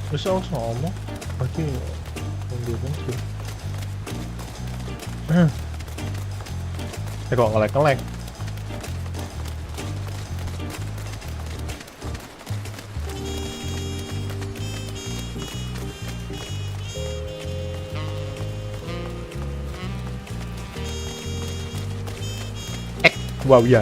Bisa langsung ngomong, berarti nunggu sih. Kok nge-lag. Wow ya.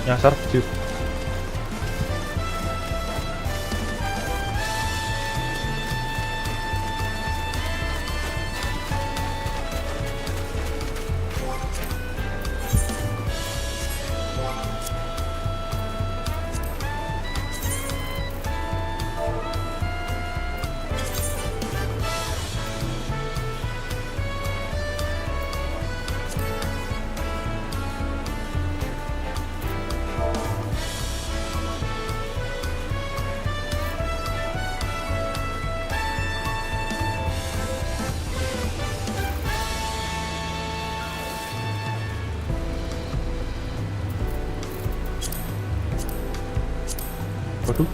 Nyasar kecil. Waduh.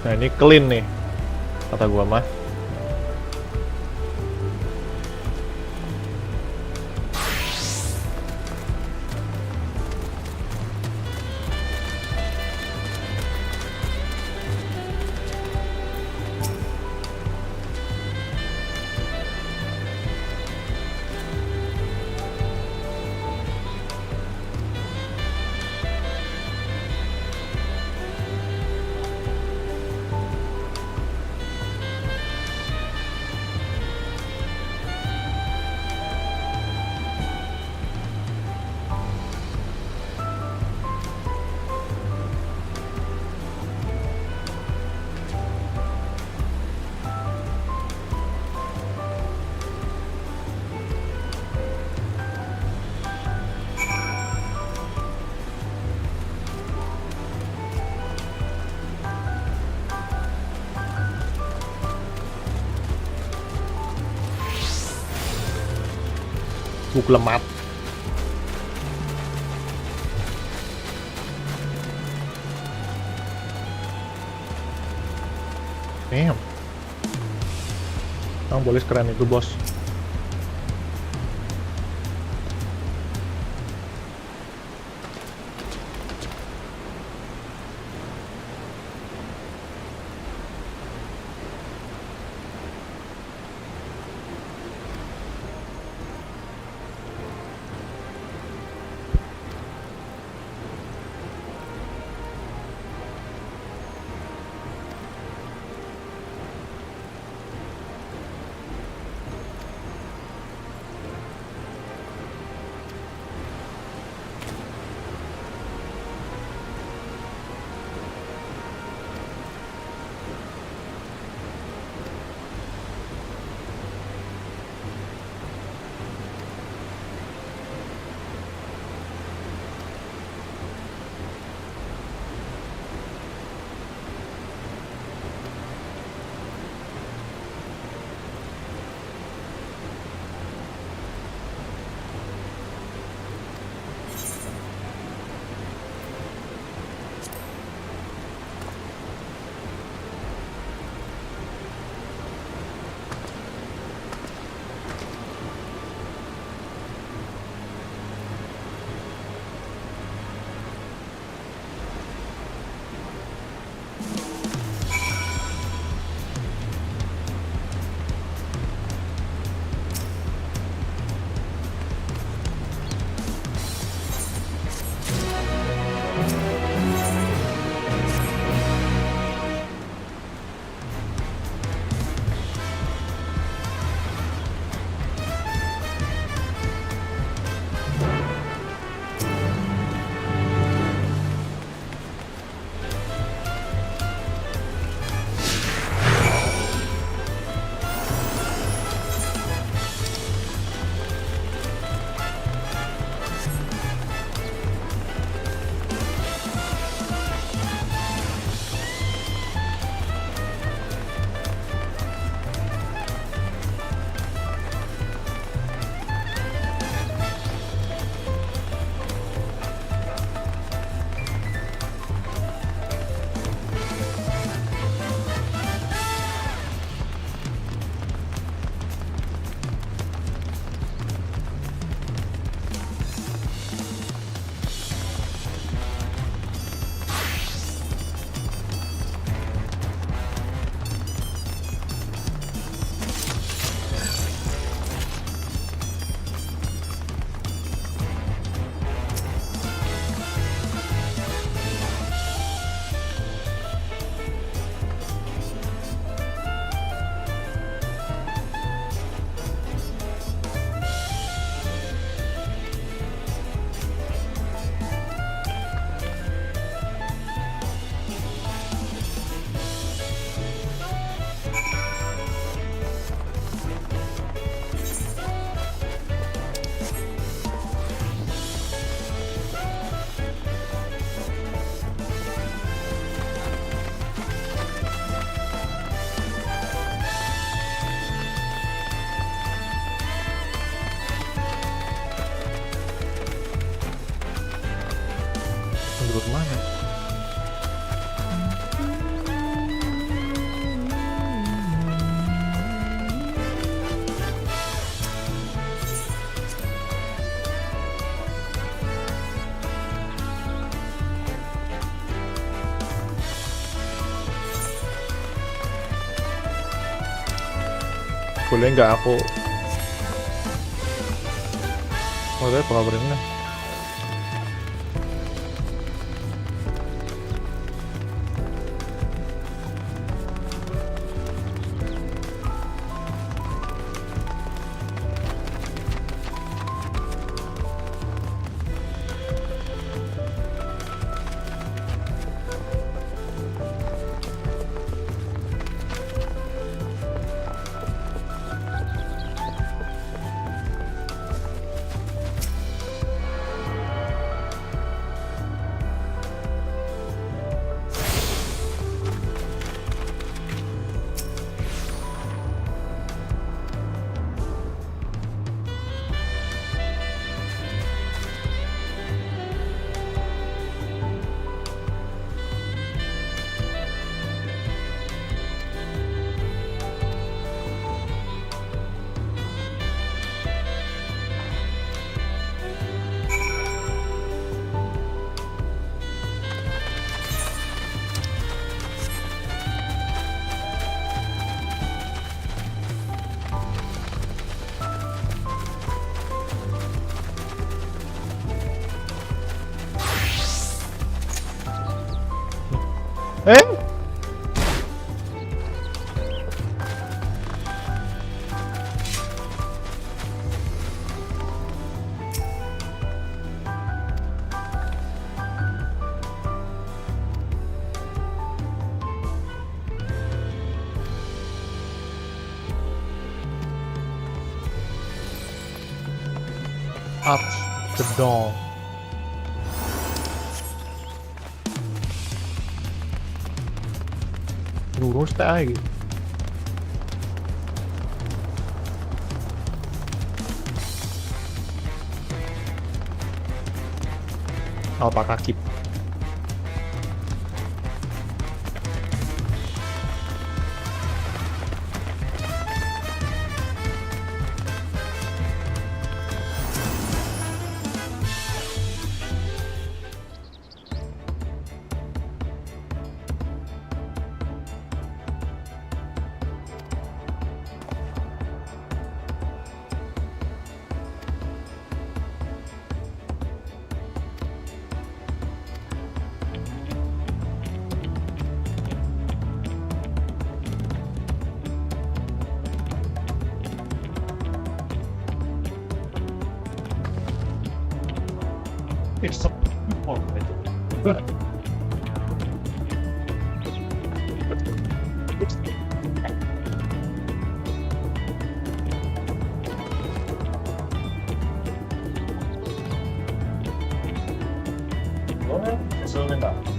Nah ini clean nih, kata gua mah. Buku lemat. Damn. Bang boleh keren itu bos. Menurut mana? Boleh nggak aku? Boleh kabarin nih. เอ๊ะup the door ดูรถได้เอาปากกากิบIt's so important. そうなんだ。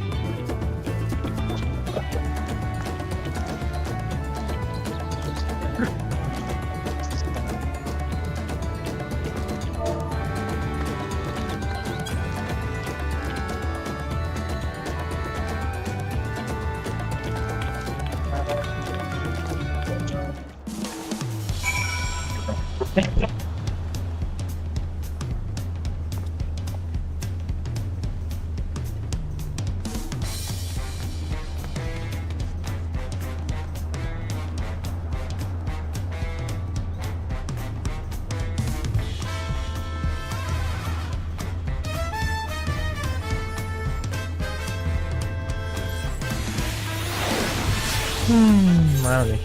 มาเลย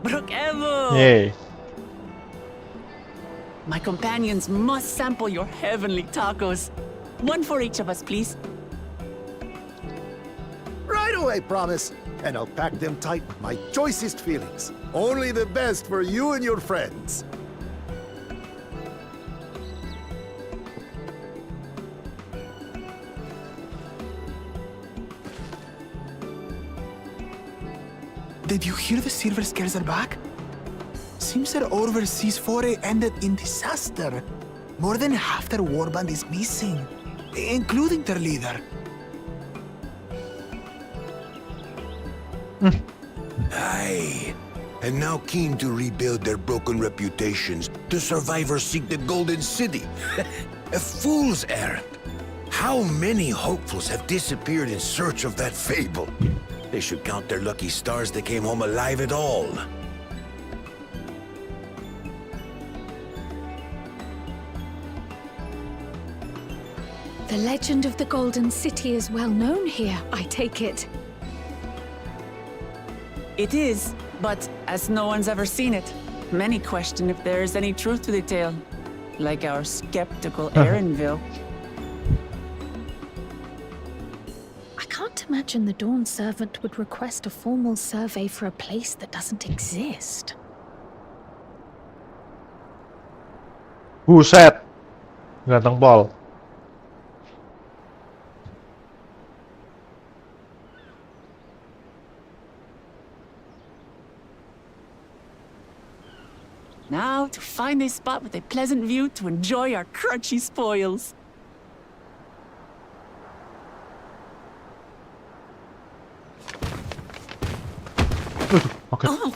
Brookevo! Yay. My companions must sample your heavenly tacos. One for each of us, please. Right away, promise. And I'll pack them tight with my choicest feelings. Only the best for you and your friends. Did you hear the Silver Scales are back? Seems their overseas foray ended in disaster. More than half their warband is missing, including their leader. Aye. And now keen to rebuild their broken reputations, the survivors seek the Golden City. A fool's errand. How many hopefuls have disappeared in search of that fable? They should count their lucky stars they came home alive at all. The legend of the Golden City is well known here, I take it. It is, but as no one's ever seen it, many question if there is any truth to the tale. Like our skeptical Erinville. I can't imagine the Dawn Servant would request a formal survey for a place that doesn't exist. Buset. Ganteng pol. Now to find a spot with a pleasant view to enjoy our crunchy spoils. Okay. Oh.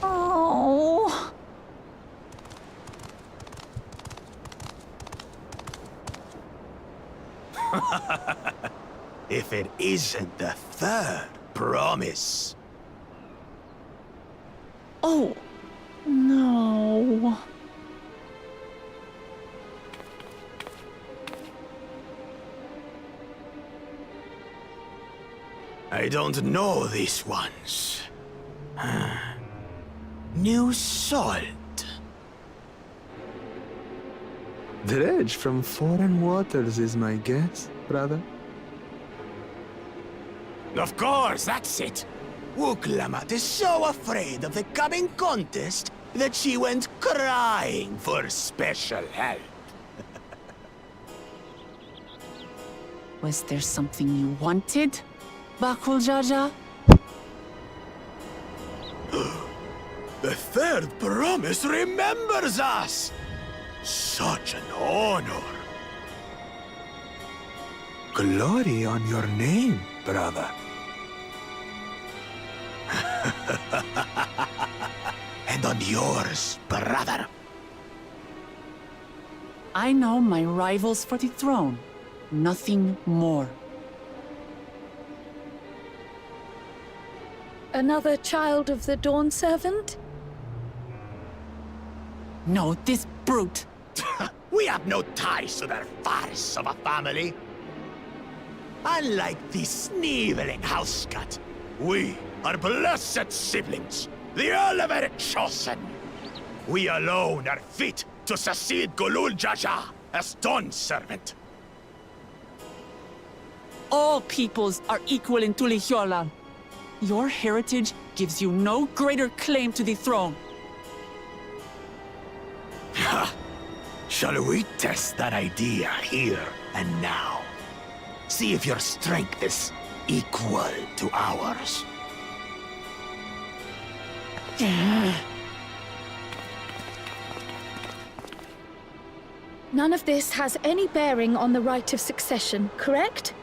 Oh. If it isn't the third promise. Oh. No. I don't know these ones. New salt. Dredge from foreign waters is my guess, brother. Of course, that's it. Wuklamat is so afraid of the coming contest that she went crying for special help. Was there something you wanted, Bakul Jaja? The third promise remembers us! Such an honor! Glory on your name, brother. And on yours, brother. I know my rivals for the throne. Nothing more. Another child of the Dawn Servant? No, this brute. We have no ties to their farce of a family. Unlike the sneevling housecut, we are blessed siblings, the elevated chosen. We alone are fit to succeed Golul Jaja as Dawn Servant. All peoples are equal in Tulihiola. Your heritage gives you no greater claim to the throne. Ha! Shall we test that idea here and now? See if your strength is equal to ours. None of this has any bearing on the right of succession, correct?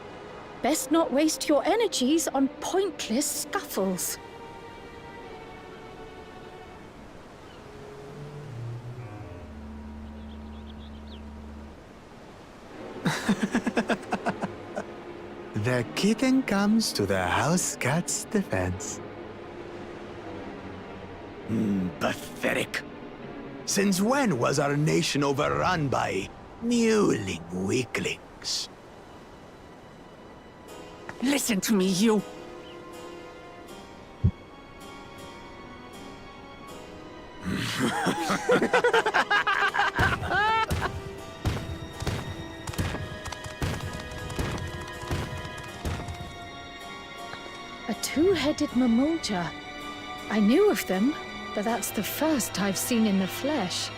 Best not waste your energies on pointless scuffles. The kitten comes to the house cat's defense. Pathetic. Since when was our nation overrun by mewling weaklings? Listen to me, you. A two-headed Mamulja. I knew of them, but that's the first I've seen in the flesh.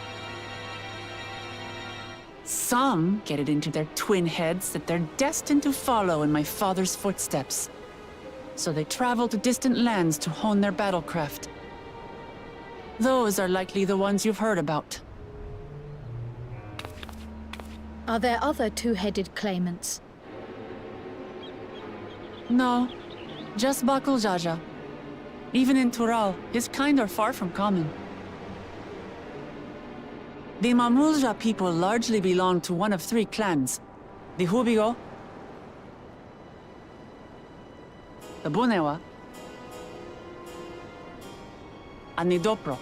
Some get it into their twin heads that they're destined to follow in my father's footsteps. So they travel to distant lands to hone their battlecraft. Those are likely the ones you've heard about. Are there other two-headed claimants? No, just Bakul Jaja. Even in Tural, his kind are far from common. The Mamulja people largely belong to one of three clans. The Hubigo, the Bunewa, and the Dopro.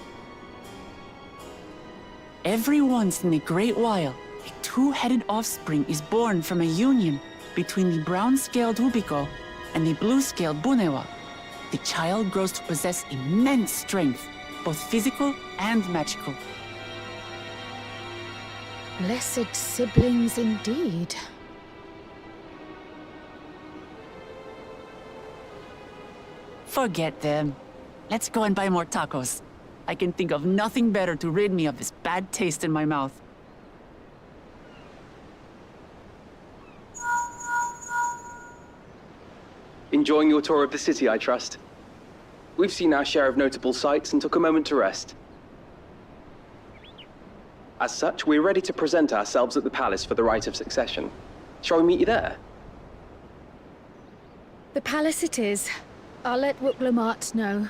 Every once in a great while, a two-headed offspring is born from a union between the brown-scaled Hubigo and the blue-scaled Bunewa. The child grows to possess immense strength, both physical and magical. Blessed siblings indeed. Forget them. Let's go and buy more tacos. I can think of nothing better to rid me of this bad taste in my mouth. Enjoying your tour of the city, I trust. We've seen our share of notable sights and took a moment to rest. As such, we're ready to present ourselves at the palace for the rite of succession. Shall we meet you there? The palace it is. I'll let Wooklamart know.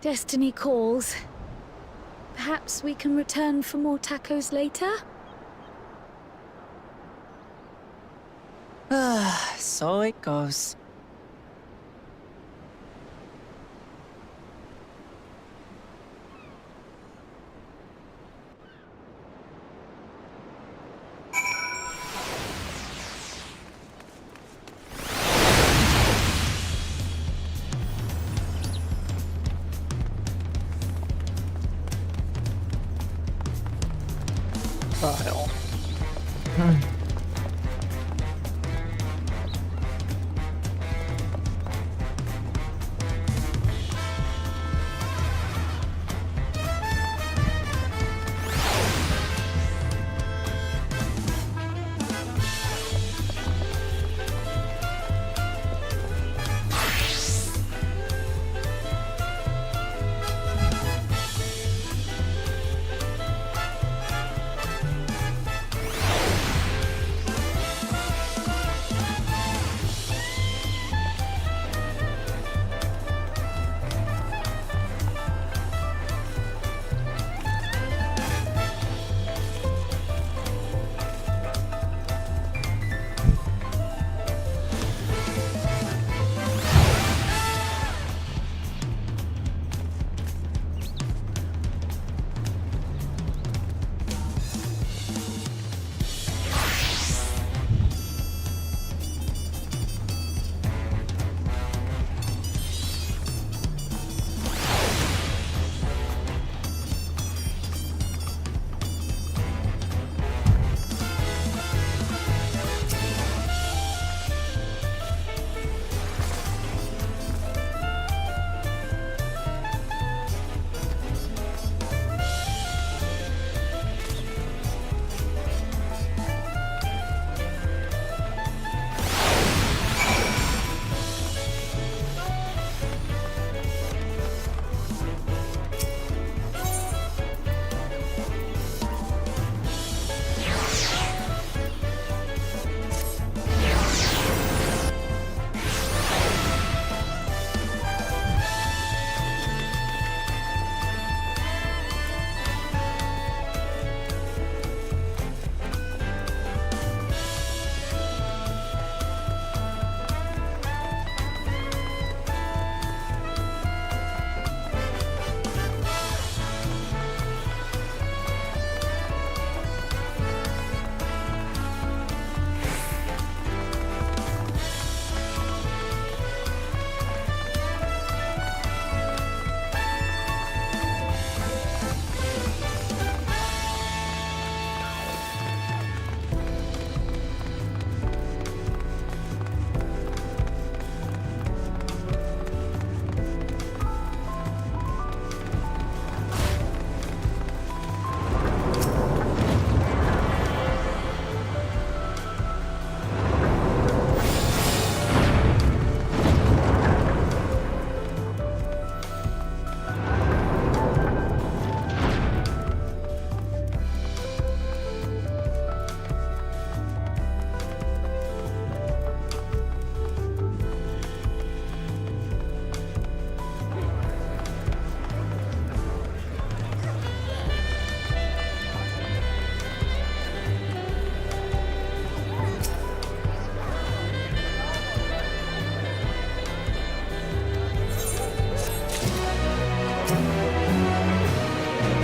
Destiny calls. Perhaps we can return for more tacos later? So it goes. Style.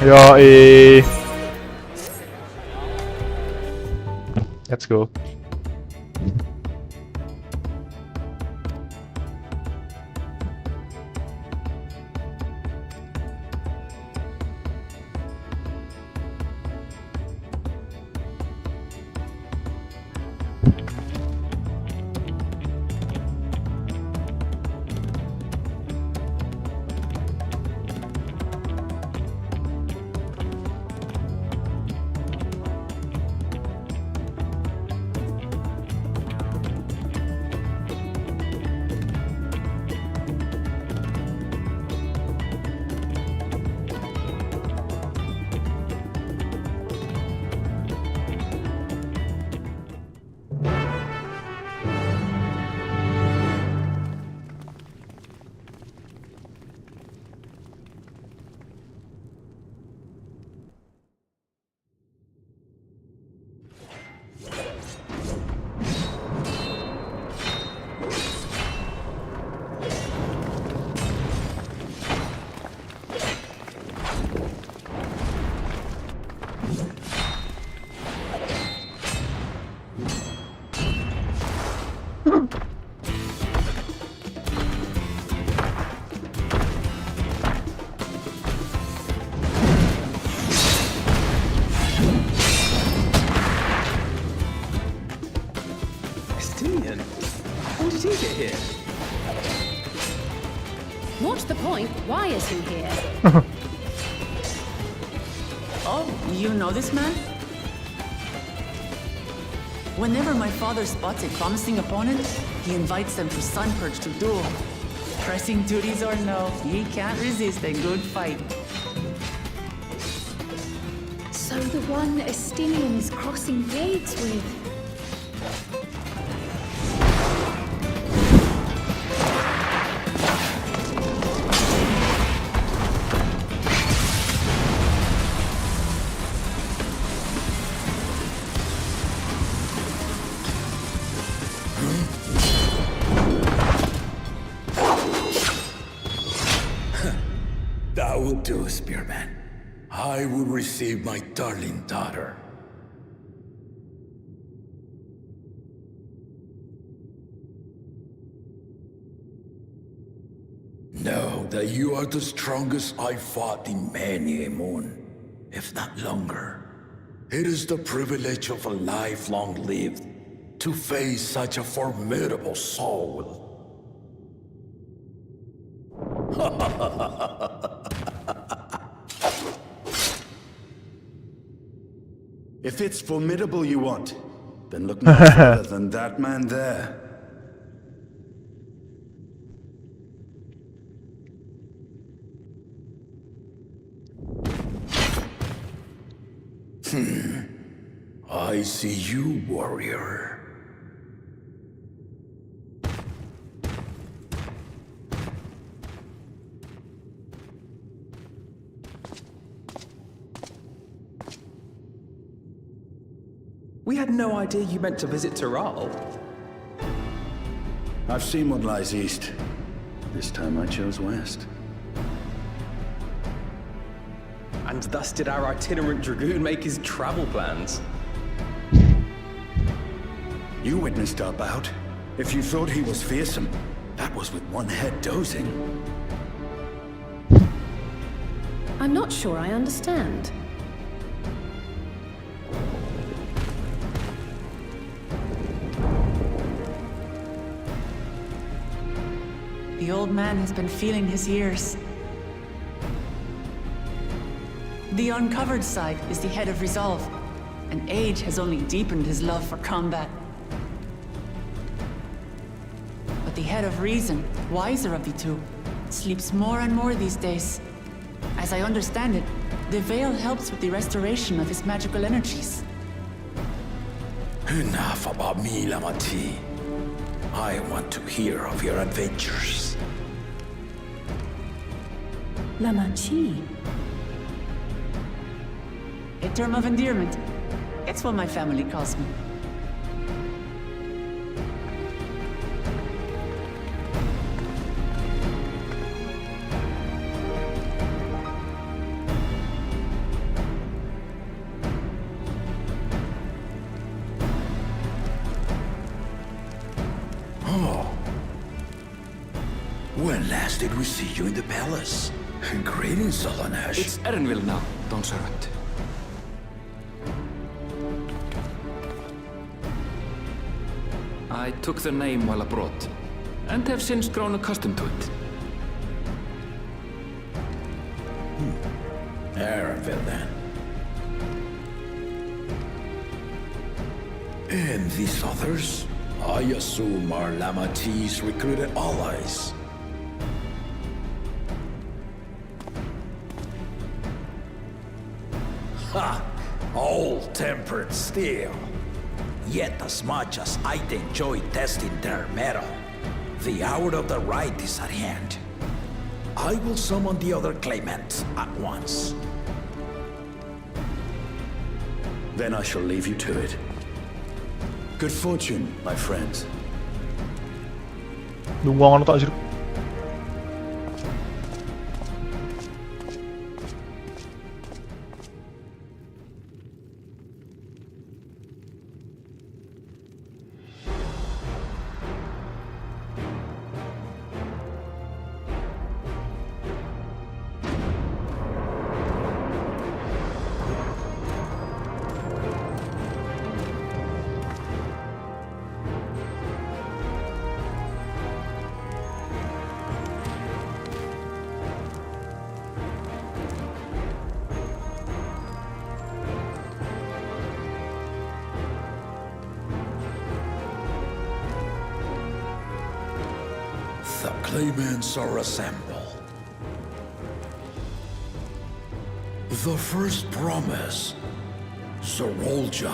Yoi. Let's go. Estinian? How did he get here? What's the point? Why is he here? Oh, you know this man? Whenever my father spots a promising opponent, he invites them to Sunpurge to duel. Pressing duties or no, he can't resist a good fight. So the one Estinian is crossing blades with. That will do, Spearman. I will receive my darling daughter. Know that you are the strongest I fought in many a moon, if not longer. It is the privilege of a life long lived to face such a formidable soul. If it's formidable you want, then look no further than that man there. I see you, warrior. We had no idea you meant to visit Tyrol. I've seen what lies east. This time I chose west. And thus did our itinerant dragoon make his travel plans. You witnessed our bout. If you thought he was fearsome, that was with one head dozing. I'm not sure I understand. The old man has been feeling his years. The uncovered side is the head of resolve, and age has only deepened his love for combat. But the head of reason, wiser of the two, sleeps more and more these days. As I understand it, the veil helps with the restoration of his magical energies. Enough about me, Lamati. I want to hear of your adventures. Lamachi. A term of endearment. It's what my family calls me. Oh. When last did we see you in the palace? Greetings, Solanash. It's Erenville now, Dawn Servant. I took the name while abroad, and have since grown accustomed to it. Erenville, then. And these others? I assume are Lamati's recruited allies. Ha! All-tempered steel. Yet as much as I'd enjoy testing their metal, the hour of the right is at hand. I will summon the other claimants at once. Then I shall leave you to it. Good fortune, my friends. Nunggu ang ano tak sih? The claimants are assembled. The first promise, Zorolja.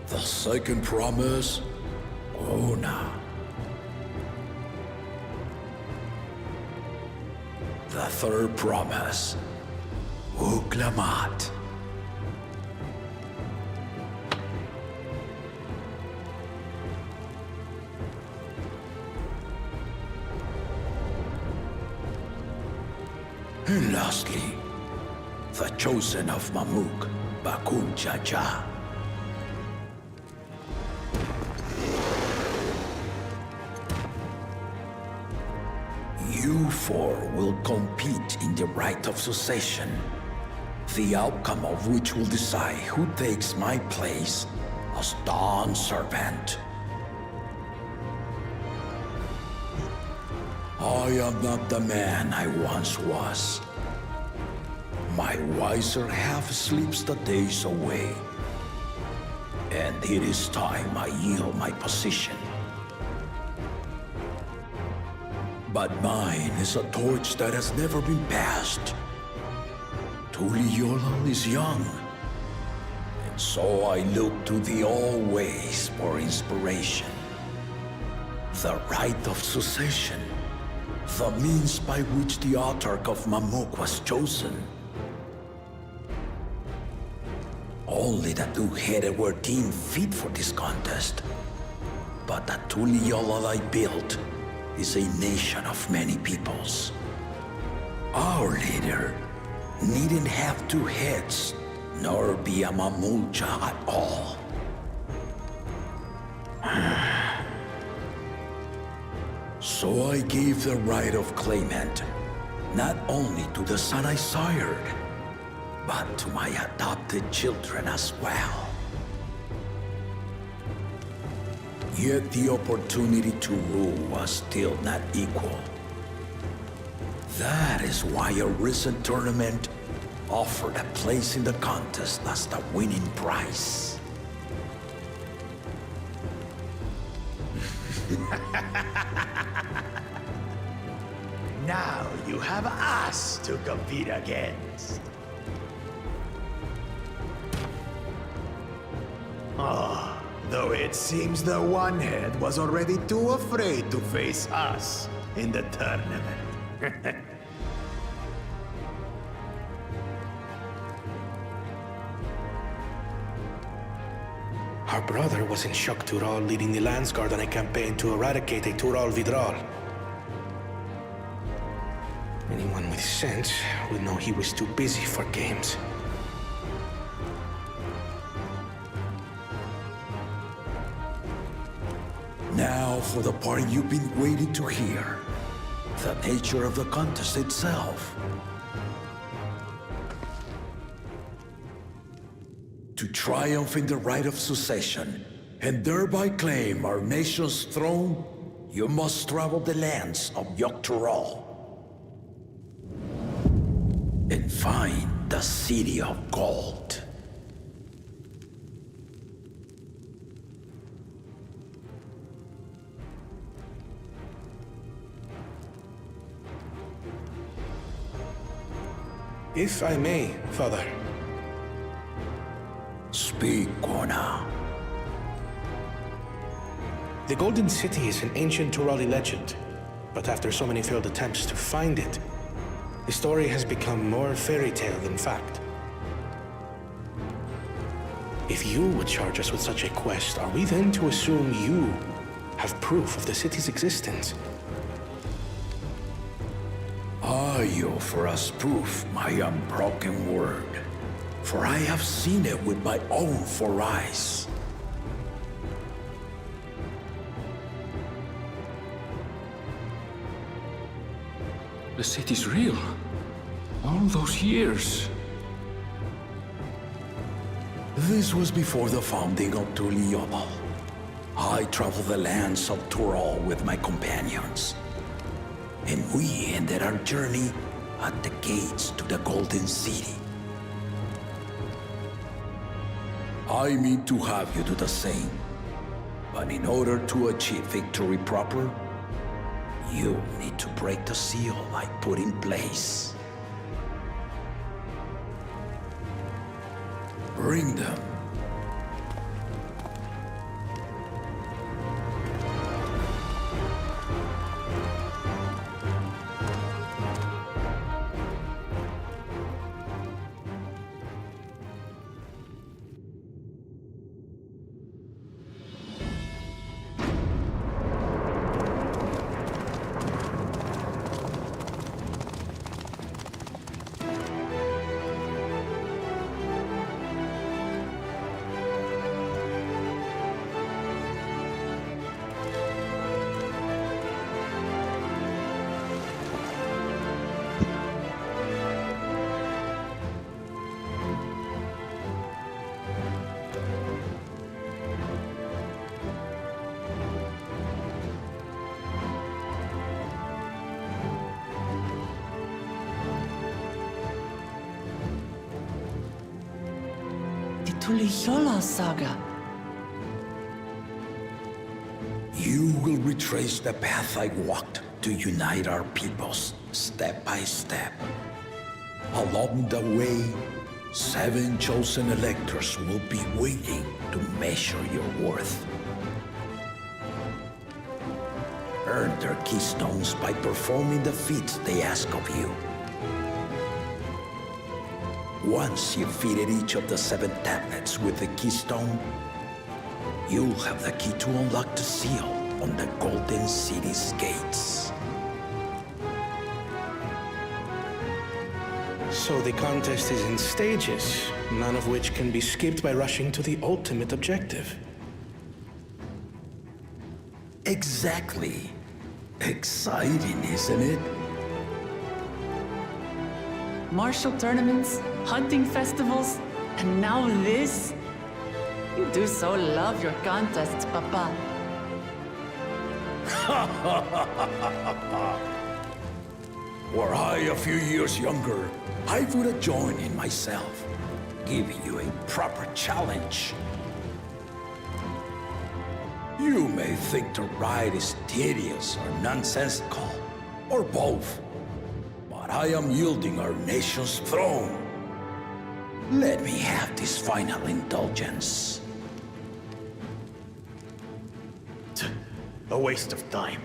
The second promise, Ona. The third promise, Uklamat. And lastly, the chosen of Mamuk, Bakun Jaja. You four will compete in the right of succession, the outcome of which will decide who takes my place as Dawn Servant. I am not the man I once was. My wiser half sleeps the days away. And it is time I yield my position. But mine is a torch that has never been passed. Tuliyola is young. And so I look to the always for inspiration. The right of succession. The means by which the autarch of Mamuk was chosen. Only the two-headed were deemed fit for this contest. But the Tuliyola I built is a nation of many peoples. Our leader needn't have two heads, nor be a Mamulcha at all. So I gave the right of claimant, not only to the son I sired, but to my adopted children as well. Yet the opportunity to rule was still not equal. That is why a recent tournament offered a place in the contest as the winning prize. Now you have us to compete against. Though it seems the one-head was already too afraid to face us in the tournament. Our brother was in shock Tural leading the Landsguard on a campaign to eradicate a Tural Vidral. Anyone with sense would know he was too busy for games. Now for the part you've been waiting to hear. The nature of the contest itself. To triumph in the right of succession, and thereby claim our nation's throne, you must travel the lands of Yoctoral and find the City of Gold. If I may, Father. Speak, Kona. The Golden City is an ancient Turali legend, but after so many failed attempts to find it, the story has become more fairy tale than fact. If you would charge us with such a quest, are we then to assume you have proof of the city's existence? Are you for us proof my unbroken word? For I have seen it with my own 4 eyes. The city's real. All those years. This was before the founding of Tuliyobo. I traveled the lands of Tural with my companions. And we ended our journey at the gates to the Golden City. I mean to have you do the same. But in order to achieve victory proper, you need to break the seal I put in place. Bring them. Tuliyola saga. You will retrace the path I walked to unite our peoples, step by step. Along the way, 7 chosen electors will be waiting to measure your worth. Earn their keystones by performing the feats they ask of you. Once you've fitted each of the 7 tablets with the keystone, you'll have the key to unlock the seal on the Golden City's gates. So the contest is in stages, none of which can be skipped by rushing to the ultimate objective. Exactly. Exciting, isn't it? Martial tournaments, hunting festivals, and now this? You do so love your contests, Papa. Were I a few years younger, I would have joined in myself, giving you a proper challenge. You may think the ride is tedious or nonsensical, or both. But I am yielding our nation's throne. Let me have this final indulgence. A waste of time.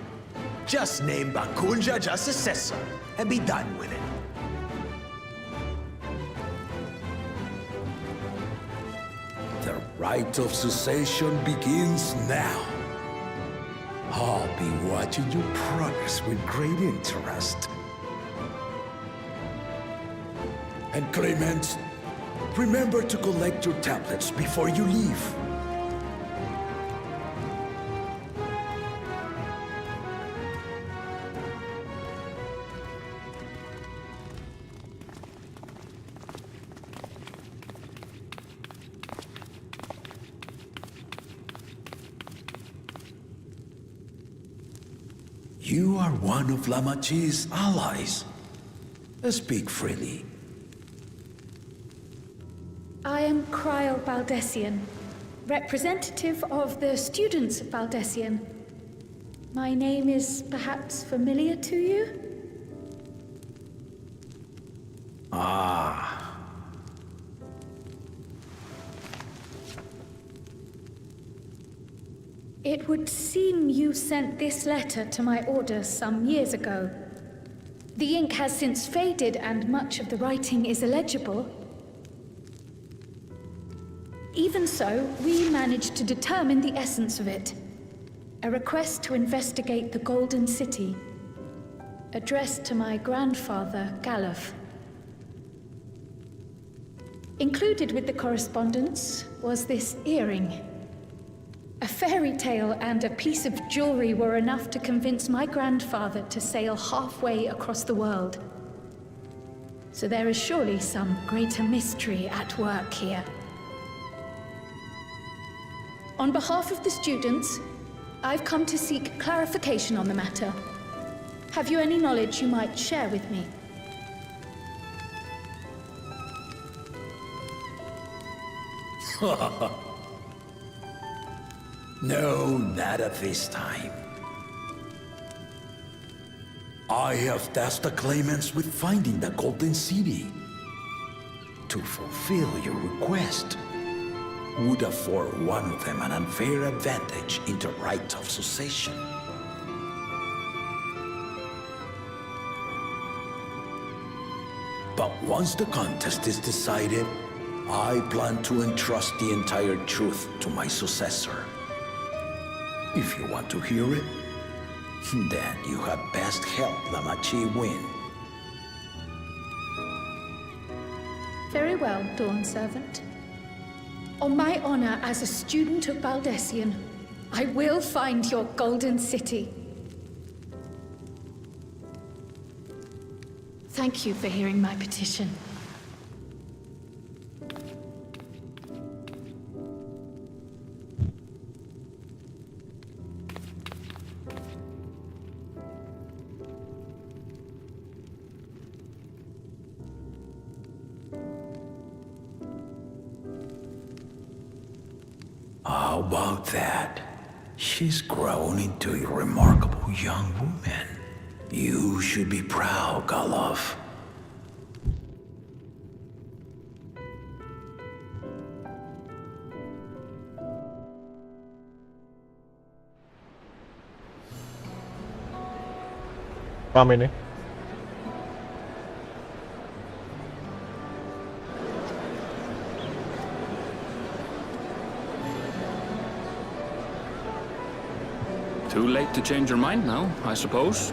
Just name Bakunja just successor and be done with it. The rite of succession begins now. I'll be watching you progress with great interest. And Clement, remember to collect your tablets before you leave. You are one of Lamachi's allies. Speak freely. I am Cryle Baldessian, representative of the students of Baldessian. My name is perhaps familiar to you? Ah. It would seem you sent this letter to my orders some years ago. The ink has since faded and much of the writing is illegible. Even so, we managed to determine the essence of it. A request to investigate the Golden City, addressed to my grandfather, Galuf. Included with the correspondence was this earring. A fairy tale and a piece of jewelry were enough to convince my grandfather to sail halfway across the world. So there is surely some greater mystery at work here. On behalf of the students, I've come to seek clarification on the matter. Have you any knowledge you might share with me? No, not at this time. I have tasked the claimants with finding the Golden City. To fulfill your request would afford one of them an unfair advantage in the right of succession. But once the contest is decided, I plan to entrust the entire truth to my successor. If you want to hear it, then you had best help Lamachi win. Very well, Dawn Servant. On my honor as a student of Baldessian, I will find your Golden City. Thank you for hearing my petition. How about that? She's grown into a remarkable young woman. You should be proud, Galuf. How many? Too late to change your mind now, I suppose.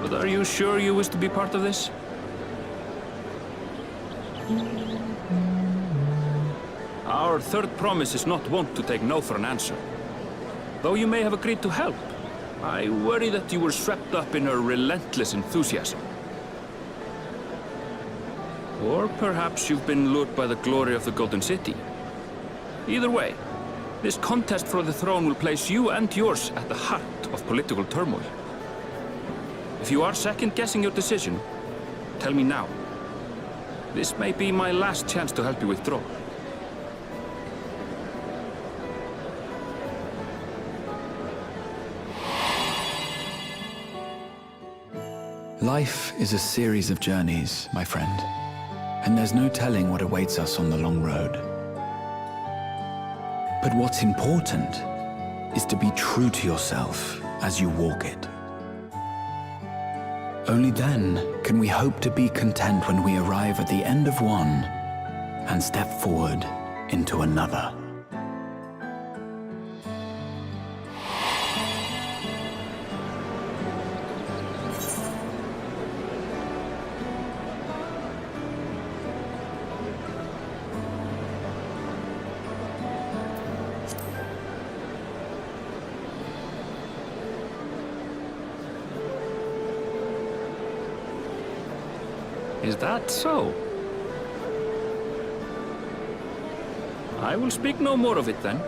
But are you sure you wish to be part of this? Our third promise is not wont to take no for an answer. Though you may have agreed to help, I worry that you were swept up in her relentless enthusiasm. Or perhaps you've been lured by the glory of the Golden City. Either way, this contest for the throne will place you and yours at the heart of political turmoil. If you are second-guessing your decision, tell me now. This may be my last chance to help you withdraw. Life is a series of journeys, my friend, and there's no telling what awaits us on the long road. But what's important is to be true to yourself as you walk it. Only then can we hope to be content when we arrive at the end of one and step forward into another. Is that so? I will speak no more of it then.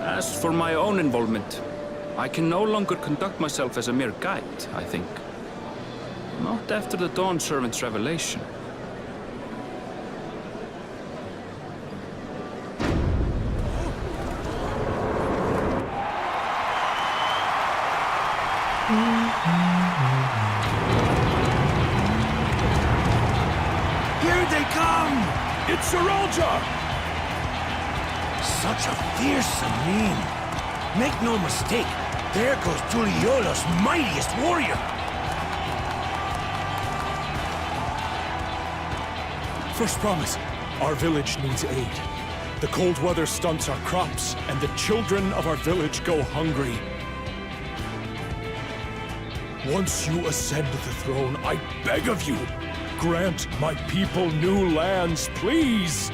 As for my own involvement, I can no longer conduct myself as a mere guide, I think. Not after the Dawn Servant's revelation. Here they come! It's Seralja! Such a fearsome mien. Make no mistake, there goes Tuliola's mightiest warrior. First promise, our village needs aid. The cold weather stunts our crops, and the children of our village go hungry. Once you ascend the throne, I beg of you, grant my people new lands, please!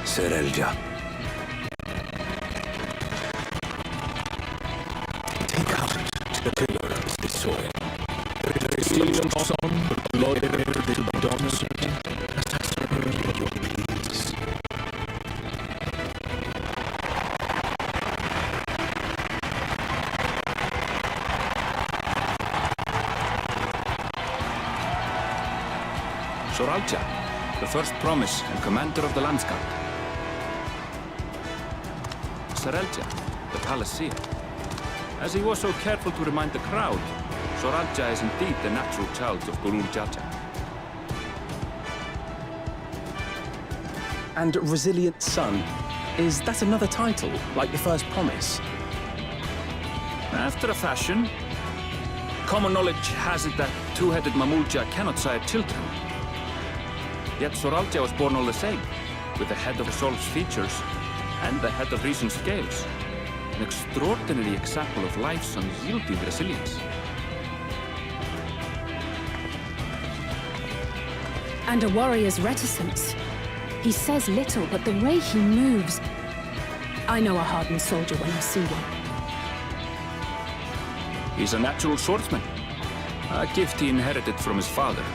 Seralja. Take out the pillar of the soil. The seed of son, the Lord to the dawn city, as I surrender your pleas. Seralja, the first promise and commander of the Landsguard. Seralja, the Palaceer. As he was so careful to remind the crowd, Seralja is indeed the natural child of Gurul Jaja. And Resilient Son, is that another title, like the first promise? After a fashion, common knowledge has it that two-headed Mamulja cannot sire children. Yet Seralja was born all the same, with the head of Resolve's features and the head of Reason's scales. An extraordinary example of life's unyielding resilience. And a warrior's reticence. He says little, but the way he moves... I know a hardened soldier when I see one. He's a natural swordsman, a gift he inherited from his father.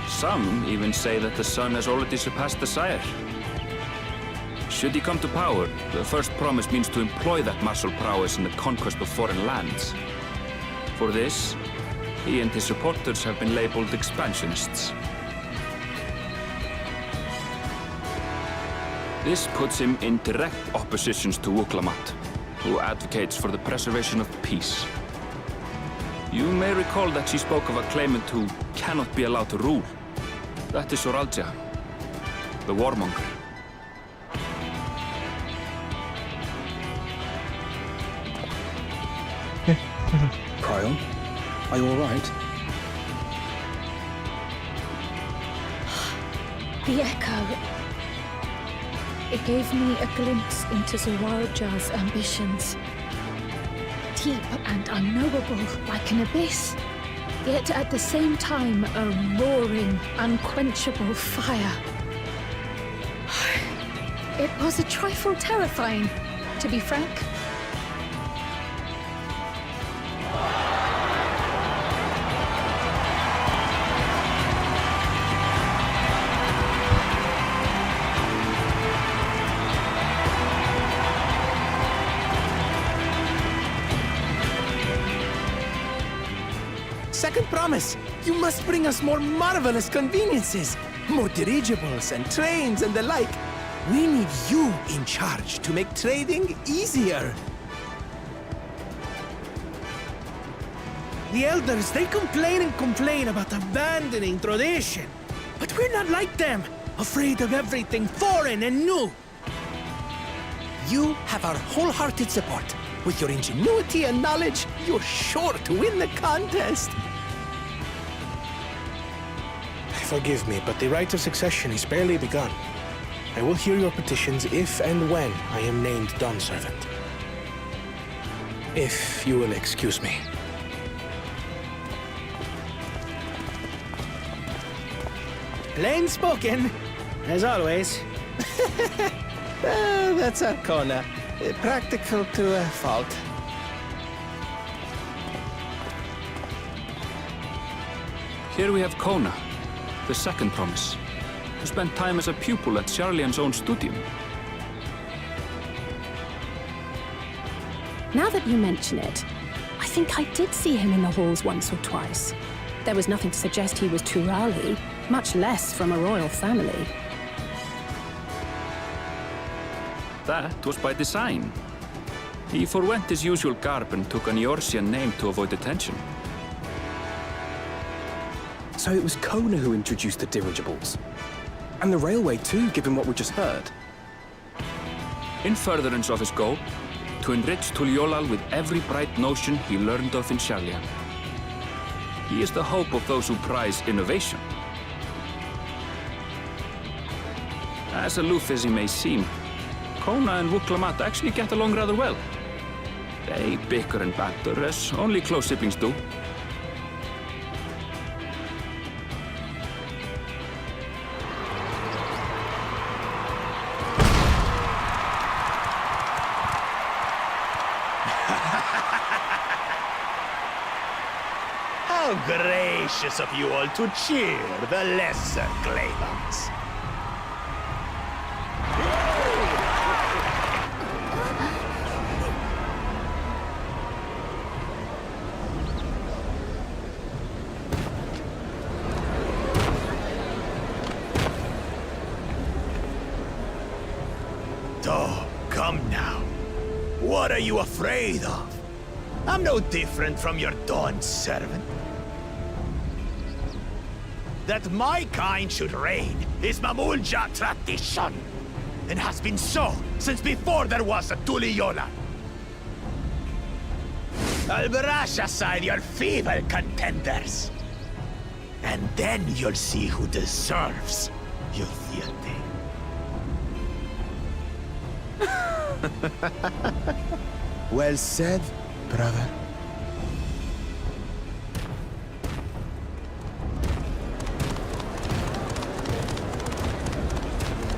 Some even say that the son has already surpassed the sire. Should he come to power, the first promise means to employ that martial prowess in the conquest of foreign lands. For this, he and his supporters have been labeled expansionists. This puts him in direct opposition to Wuklamat, who advocates for the preservation of peace. You may recall that she spoke of a claimant who cannot be allowed to rule. That is Seralja, the warmonger. Cryon, are you all right? The echo. It gave me a glimpse into Seralja's ambitions. Deep and unknowable, like an abyss. Yet at the same time, a roaring, unquenchable fire. It was a trifle terrifying, to be frank. Second promise, you must bring us more marvelous conveniences. More dirigibles and trains and the like. We need you in charge to make trading easier. The elders, they complain and complain about abandoning tradition. But we're not like them, afraid of everything foreign and new. You have our wholehearted support. With your ingenuity and knowledge, you're sure to win the contest. Forgive me, but the right of succession is barely begun. I will hear your petitions if and when I am named Dawn Servant. If you will excuse me. Plain spoken, as always. That's Arcona. Practical to a fault. Here we have Kona, the second promise, who spent time as a pupil at Charlian's own studio. Now that you mention it, I think I did see him in the halls once or twice. There was nothing to suggest he was Turali, much less from a royal family. That was by design. He forwent his usual garb and took an Eorzean name to avoid attention. So it was Kona who introduced the dirigibles. And the railway too, given what we just heard. In furtherance of his goal, to enrich Tuliolal with every bright notion he learned of in Shalia. He is the hope of those who prize innovation. As aloof as he may seem, Kona and Wuklamat actually get along rather well. They bicker and banter as only close siblings do. How gracious of you all to cheer the lesser Claymans. Oh, come now. What are you afraid of? I'm no different from your Dawn servant. That my kind should reign is Mamulja tradition, and has been so since before there was a Tuliyola. I'll brush aside your feeble contenders, and then you'll see who deserves your fealty. Well said, brother.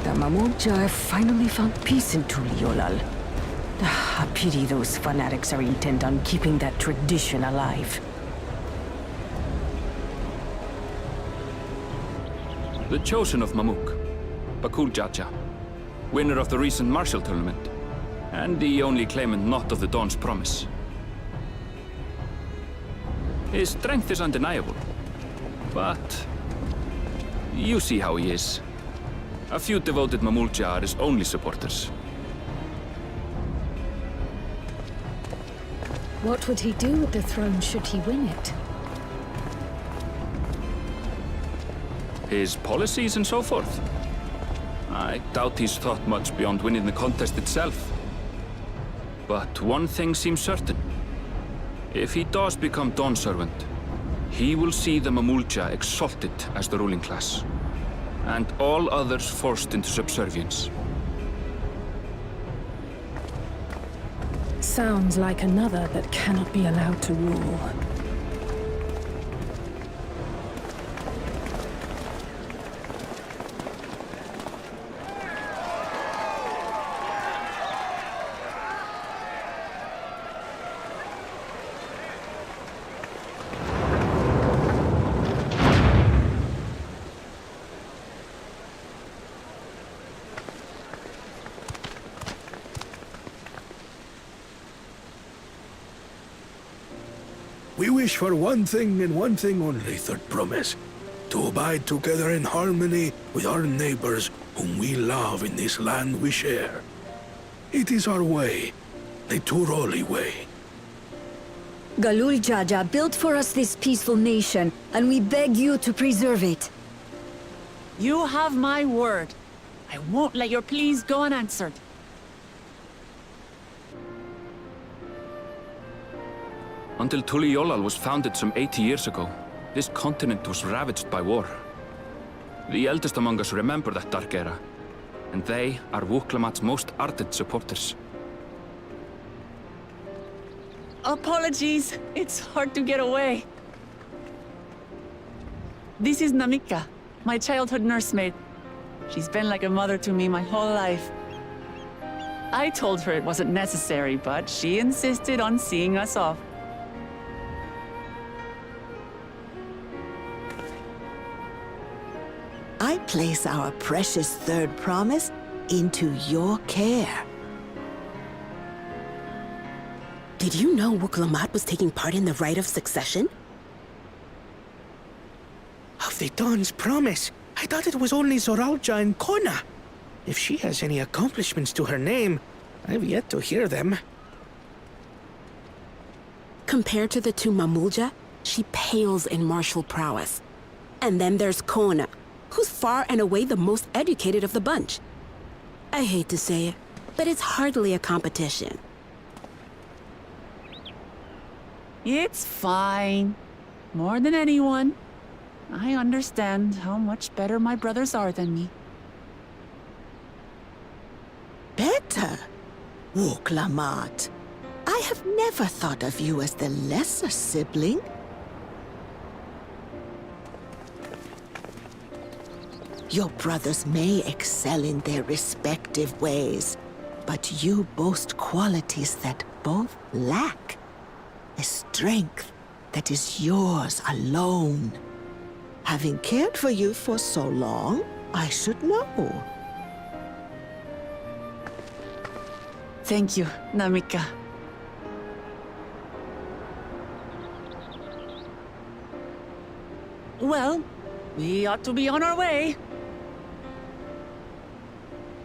The Mamulja have finally found peace in Tuliolal. I pity those fanatics are intent on keeping that tradition alive. The chosen of Mamuk, Bakul Jaja, winner of the recent martial tournament, and the only claimant not of the Dawn's promise. His strength is undeniable, but you see how he is. A few devoted Mamulja are his only supporters. What would he do with the throne should he win it? His policies and so forth. I doubt he's thought much beyond winning the contest itself. But one thing seems certain. If he does become Dawn servant, he will see the Mamulja exalted as the ruling class, and all others forced into subservience. Sounds like another that cannot be allowed to rule. We wish for one thing and one thing only, Third Promise. To abide together in harmony with our neighbors whom we love in this land we share. It is our way, the Turoli way. Galul Jaja built for us this peaceful nation, and we beg you to preserve it. You have my word. I won't let your pleas go unanswered. Until Tuliolal was founded some 80 years ago, this continent was ravaged by war. The eldest among us remember that dark era, and they are Wuklamat's most ardent supporters. Apologies, it's hard to get away. This is Namika, my childhood nursemaid. She's been like a mother to me my whole life. I told her it wasn't necessary, but she insisted on seeing us off. I place our precious Third Promise into your care. Did you know Wuklamat was taking part in the rite of succession? Of the Dawn's promise. I thought it was only Zoralja and Kona. If she has any accomplishments to her name, I've yet to hear them. Compared to the two Mamulja, she pales in martial prowess. And then there's Kona, who's far and away the most educated of the bunch. I hate to say it, but it's hardly a competition. It's fine. More than anyone. I understand how much better my brothers are than me. Better? Wuklamat. I have never thought of you as the lesser sibling. Your brothers may excel in their respective ways, but you boast qualities that both lack. A strength that is yours alone. Having cared for you for so long, I should know. Thank you, Namika. Well, we ought to be on our way.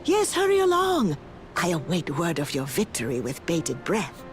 Yes, hurry along. I await word of your victory with bated breath.